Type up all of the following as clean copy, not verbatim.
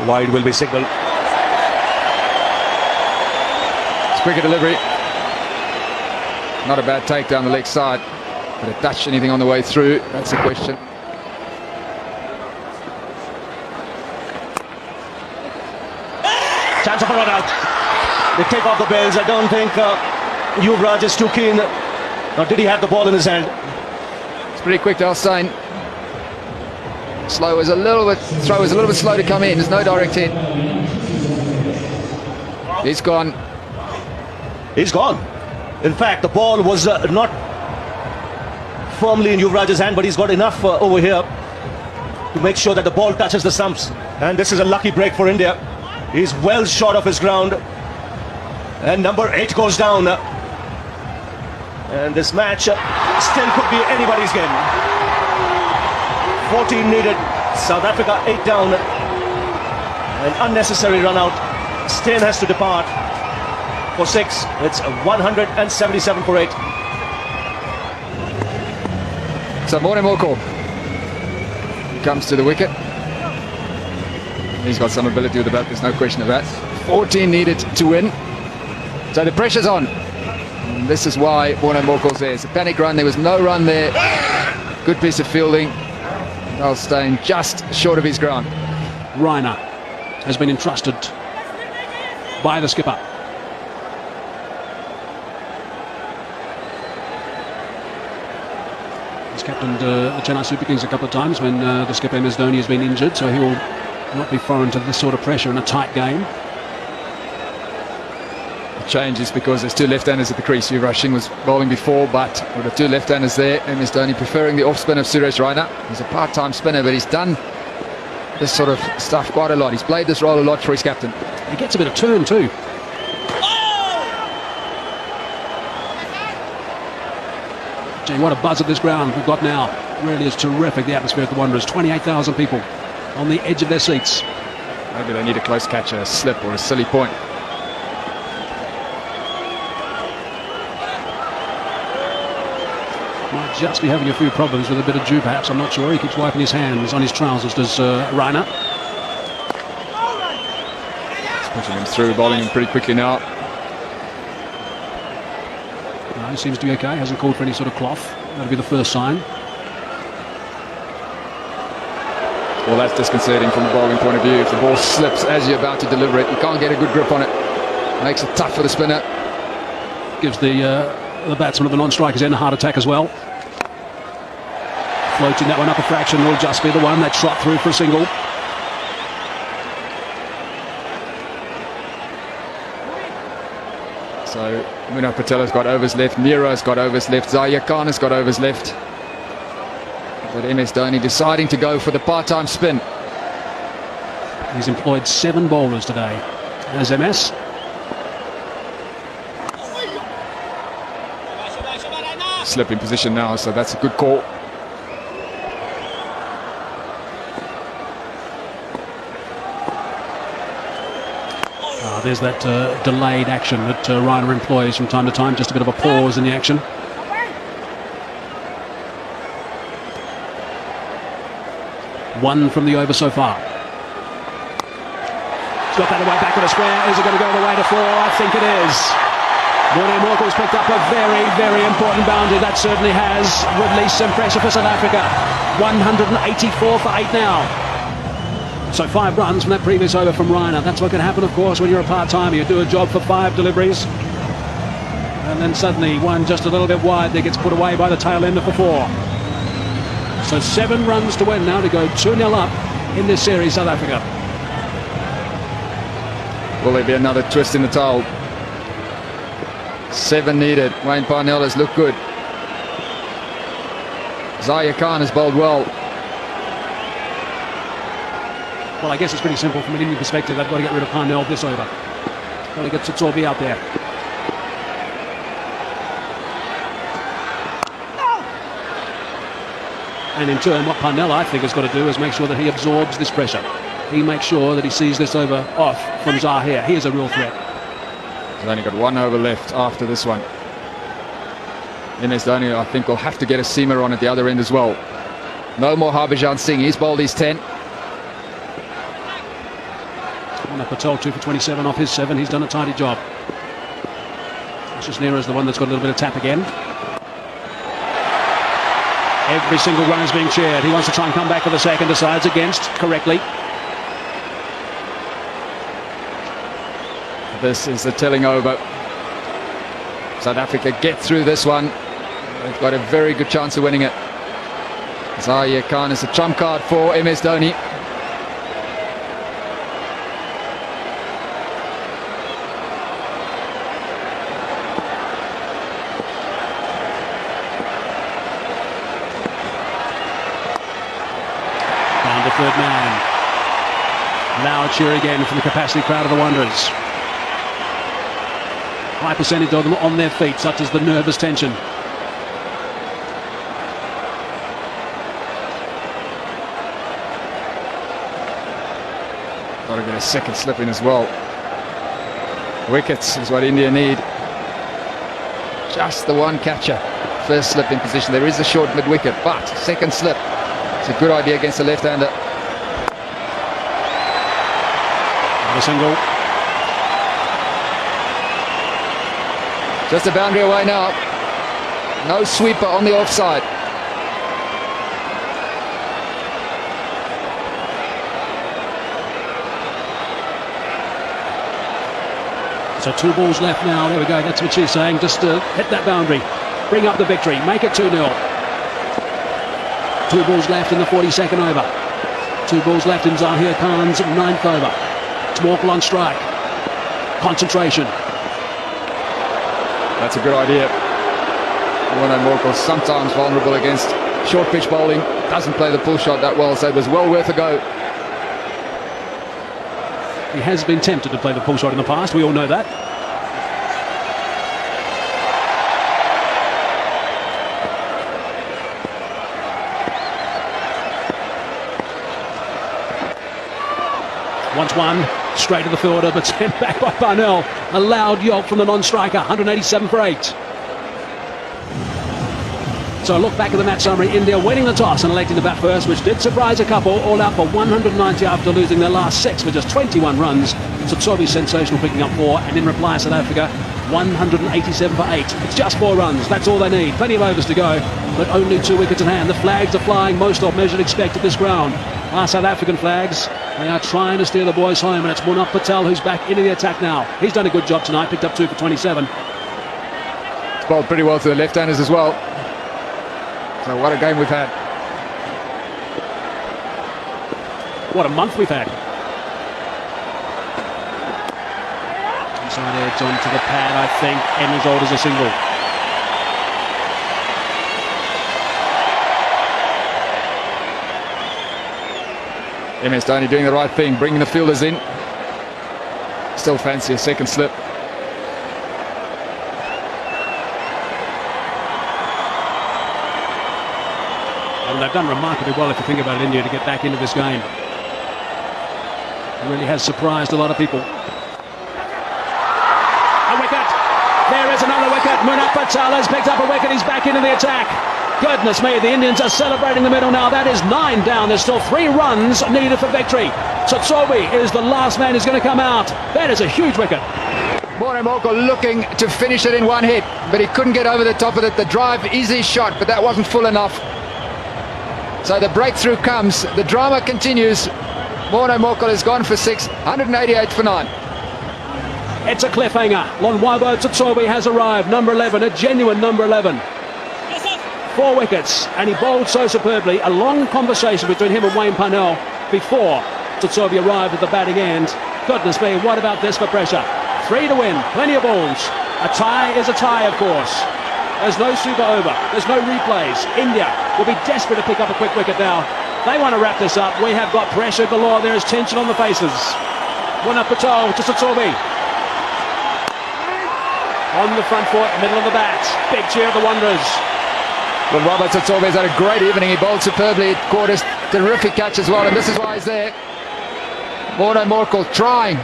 Wide will be signalled. It's quicker delivery. Not a bad take down the leg side. But it touched anything on the way through? That's the question. Chance of a run out. They take off the bells. I don't think Yuvraj is too keen. Or did he have the ball in his hand? It's pretty quick to Alstein. Throw was a little bit slow to come in. There's no direct hit. He's gone. He's gone. In fact, the ball was not firmly in Yuvraj's hand, but he's got enough over here to make sure that the ball touches the stumps. And this is a lucky break for India. He's well short of his ground. And number 8 goes down. And this match still could be anybody's game. 14 needed. South Africa 8 down. An unnecessary run out. Steyn has to depart for 6. It's 177 for 8. So Dhoni comes to the wicket. He's got some ability with the bat, there's no question of that. 14 needed to win. So the pressure's on. And this is why Dhoni there. It's a panic run, there was no run there. Good piece of fielding. Alstein just short of his ground. Raina has been entrusted by the skipper. He's captained the Chennai Super Kings a couple of times when the skipper MS Dhoni has been injured, so he will not be foreign to this sort of pressure in a tight game. The change is because there's 2 left-handers at the crease. Yuvraj Singh was bowling before, but with the 2 left-handers there, MS Dhoni preferring the off-spin of Suresh Raina. He's a part-time spinner, but he's done this sort of stuff quite a lot. He's played this role a lot for his captain. He gets a bit of turn too. Gee, what a buzz at this ground we've got now. Really is terrific, the atmosphere at the Wanderers. 28,000 people on the edge of their seats. Maybe they need a close catch, a slip or a silly point. Might just be having a few problems with a bit of dew perhaps, I'm not sure. He keeps wiping his hands on his trousers, does Raina. He's pushing him through, bowling him pretty quickly now. No, he seems to be okay, hasn't called for any sort of cloth. That'll be the first sign. Well, that's disconcerting from a bowling point of view. If the ball slips as you're about to deliver it, you can't get a good grip on it. Makes it tough for the spinner. Gives the batsman of the non-strikers end a heart attack as well. Floating that one up a fraction will just be the one that trot through for a single. So Munaf Patel's got overs left, Nero's got overs left, Zaia Khan has got overs left. But MS Dhoni deciding to go for the part-time spin. He's employed 7 bowlers today as MS. Slip in position now, so that's a good call. There's that delayed action that Raina employs from time to time, just a bit of a pause in the action. One from the over so far. He's got that away back on a square. Is it going to go the way to 4? I think it is. Dhoni has picked up a very, very important boundary. That certainly has released some pressure for South Africa. 184 for 8 now. So 5 runs from that previous over from Raina. That's what can happen, of course, when you're a part-timer. You do a job for 5 deliveries. And then suddenly one just a little bit wide that gets put away by the tail ender for 4. So 7 runs to win now to go 2-0 up in this series, South Africa. Will there be another twist in the towel? 7 needed. Wayne Parnell has looked good. Zaia Khan has bowled well. Well, I guess it's pretty simple from an Indian perspective. They've got to get rid of Parnell this over. Got to get Tsotsobi out there. And in turn, what Parnell, I think, has got to do is make sure that he absorbs this pressure. He makes sure that he sees this over off from Zahir. He is a real threat. He's only got 1 over left after this one. MS Dhoni, I think, will have to get a seamer on at the other end as well. No more Harbhajan Singh. He's bowled his 10. Munaf Patel 2 for 27 off his 7. He's done a tidy job. Nera is the one that's got a little bit of tap again. Every single run is being cheered. He wants to try and come back for the second. Decides against correctly. This is the telling over. South Africa get through this one. They've got a very good chance of winning it. Zaire Khan is a trump card for MS Dhoni. Down to third man. Loud cheer again from the capacity crowd of the Wanderers. High percentage of them on their feet, such as the nervous tension. Got to get a second slip in as well. Wickets is what India need. Just the one catcher. First slip in position. There is a short mid-wicket, but second slip. It's a good idea against the left-hander. A single. Just a boundary away now. No sweeper on the offside. So 2 balls left now. There we go. That's what she's saying. Just hit that boundary. Bring up the victory. Make it 2-0. 2 balls left in the 42nd over. 2 balls left in Zaire Khan's 9th over. It's Morkel on strike. Concentration. That's a good idea. Morkel sometimes vulnerable against short pitch bowling. Doesn't play the pull shot that well, so it was well worth a go. He has been tempted to play the pull shot in the past. We all know that. Once one, straight to the fielder, but sent back by Parnell. A loud yelp from the non-striker, 187 for 8. So a look back at the match summary. India winning the toss and electing to bat first, which did surprise a couple, all out for 190 after losing their last 6 for just 21 runs. Sotsobi sensational, picking up 4, and in reply South Africa 187 for 8. It's just 4 runs, that's all they need. Plenty of overs to go, but only 2 wickets in hand. The flags are flying, most of measured expect at this ground. Our South African flags, they are trying to steer the boys home, and it's Munaf Patel who's back into the attack now. He's done a good job tonight, picked up 2 for 27. It's bowled pretty well to the left-handers as well. So what a game we've had. What a month we've had. Inside edge onto the pad, I think, and result is a single. MS Dhoni doing the right thing, bringing the fielders in. Still fancy a second slip. Well, they've done remarkably well, if you think about it, India, to get back into this game. It really has surprised a lot of people. A wicket. There is another wicket. Munaf Patel has picked up a wicket. He's back into the attack. Goodness me, the Indians are celebrating the middle now. That is 9 down. There's still 3 runs needed for victory. Sotsobi is the last man who's going to come out. That is a huge wicket. Morkel looking to finish it in one hit, but he couldn't get over the top of it. The drive is his shot, but that wasn't full enough. So the breakthrough comes. The drama continues. Morkel has gone for 6, 188 for 9. It's a cliffhanger. Lonwabo Sotsobi has arrived. Number 11, a genuine number 11. 4 wickets, and he bowled so superbly. A long conversation between him and Wayne Parnell before Sotsobi arrived at the batting end. Goodness me, what about this for pressure? 3 to win, plenty of balls. A tie is a tie, of course. There's no super over, there's no replays. India will be desperate to pick up a quick wicket now. They want to wrap this up. We have got pressure galore. There is tension on the faces. Munaf Patel to Sotsobi. On the front foot, middle of the bat. Big cheer of the Wanderers. Well, Robert Sotsobi has had a great evening. He bowled superbly. Caught a terrific catch as well, and this is why he's there. Morkel trying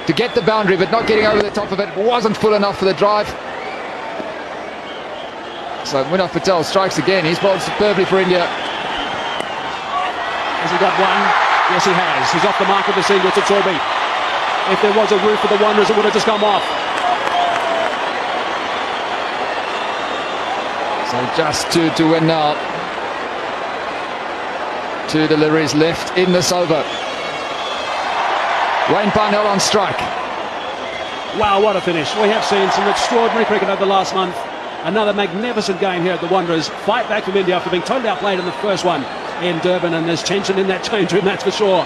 to get the boundary, but not getting over the top of it. Wasn't full enough for the drive. So Munaf Patel strikes again. He's bowled superbly for India. Has he got one? Yes, he has. He's off the mark of the single. Sotsobi If there was a roof for the Wanderers, it would have just come off. So just 2 to win now. 2 deliveries left in this over. Wayne Parnell on strike. Wow, what a finish. We have seen some extraordinary cricket over the last month. Another magnificent game here at the Wanderers. Fight back from India after being totally outplayed in the first one in Durban, and there's tension in that change room, that's for sure.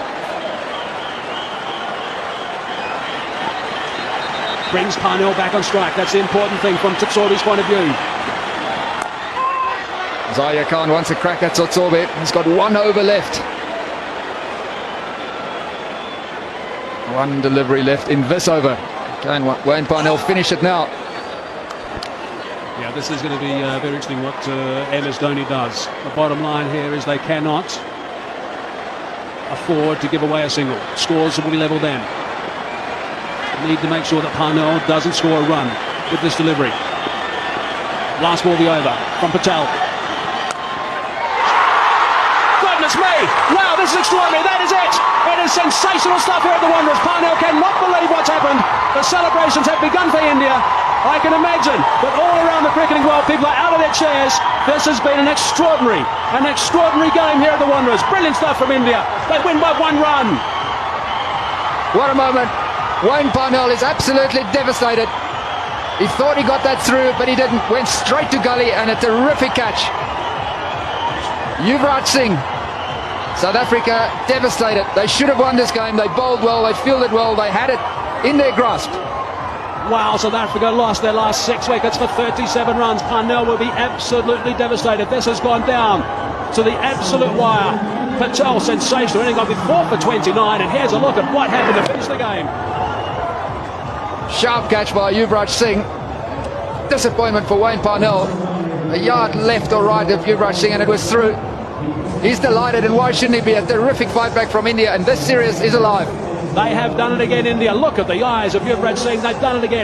Brings Parnell back on strike. That's the important thing from Tsorbi's point of view. Zahir Khan wants a crack at Tsorbi. He's got 1 over left. 1 delivery left in this over. Can Wayne Parnell finish it now? Yeah, this is going to be very interesting what MS Dhoni does. The bottom line here is they cannot afford to give away a single. Scores will be level then. Need to make sure that Parnell doesn't score a run with this delivery. Last ball the over from Patel. Goodness me! Wow, this is extraordinary. That is it! It is sensational stuff here at the Wanderers. Parnell cannot believe what's happened. The celebrations have begun for India. I can imagine that all around the cricketing world people are out of their chairs. This has been an extraordinary game here at the Wanderers. Brilliant stuff from India. They win by 1 run. What a moment. Wayne Parnell is absolutely devastated. He thought he got that through, but he didn't. Went straight to gully, and a terrific catch. Yuvraj Singh, South Africa devastated. They should have won this game. They bowled well, they fielded well, they had it in their grasp. Wow, South Africa lost their last 6 wickets for 37 runs. Parnell will be absolutely devastated. This has gone down to the absolute wire. Patel, sensational, only got with 4 for 29, and here's a look at what happened to finish the game. Sharp catch by Yuvraj Singh. Disappointment for Wayne Parnell. A yard left or right of Yuvraj Singh, and it was through. He's delighted, and why shouldn't he be? A terrific fight back from India, and this series is alive. They have done it again, India. Look at the eyes of Yuvraj Singh. They've done it again.